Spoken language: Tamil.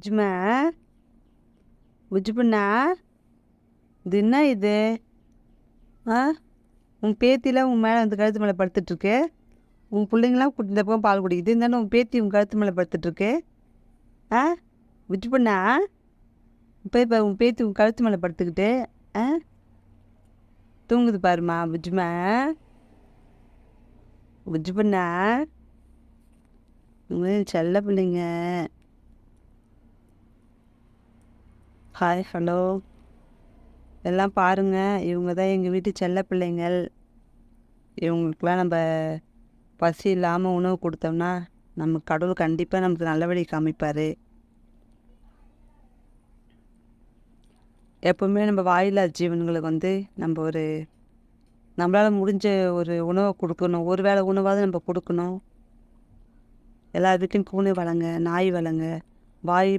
புஜ்மா புஜ்ஜு பண்ணா இது என்ன இது? ஆ உன் பேத்திலாம் உன் மேலே வந்து கழுத்து மேலே படுத்துட்ருக்கு. உன் பிள்ளைங்களாம் இந்த பக்கம் பால் குடிக்குது. இருந்தாலும் உன் பேத்தி உன் கழுத்து மேலே படுத்துட்ருக்கு. ஆ புஜ்ஜு பண்ணா இப்போ உன் பேத்தி உன் கழுத்து மேலே படுத்துக்கிட்டு ஆ தூங்குது பாருமா புஜ்மா. புஜ்ஜு பண்ணா செல்ல பிள்ளைங்க. ஹாய் ஹலோ எல்லாம் பாருங்க, இவங்க தான் எங்கள் வீட்டு செல்ல பிள்ளைங்கள். இவங்களுக்கெல்லாம் நம்ம பசி இல்லாமல் உணவு கொடுத்தோம்னா நம்ம கடவுள் கண்டிப்பாக நமக்கு நல்ல வழி காமிப்பார். எப்போவுமே நம்ம வாயில்லா ஜீவன்களுக்கு வந்து நம்ம நம்மளால் முடிஞ்ச ஒரு உணவை கொடுக்கணும். ஒரு வேளை உணவாவது நம்ம கொடுக்கணும். எல்லா வீட்லையும் பூனை வளங்க, நாய் வளங்க, வாய்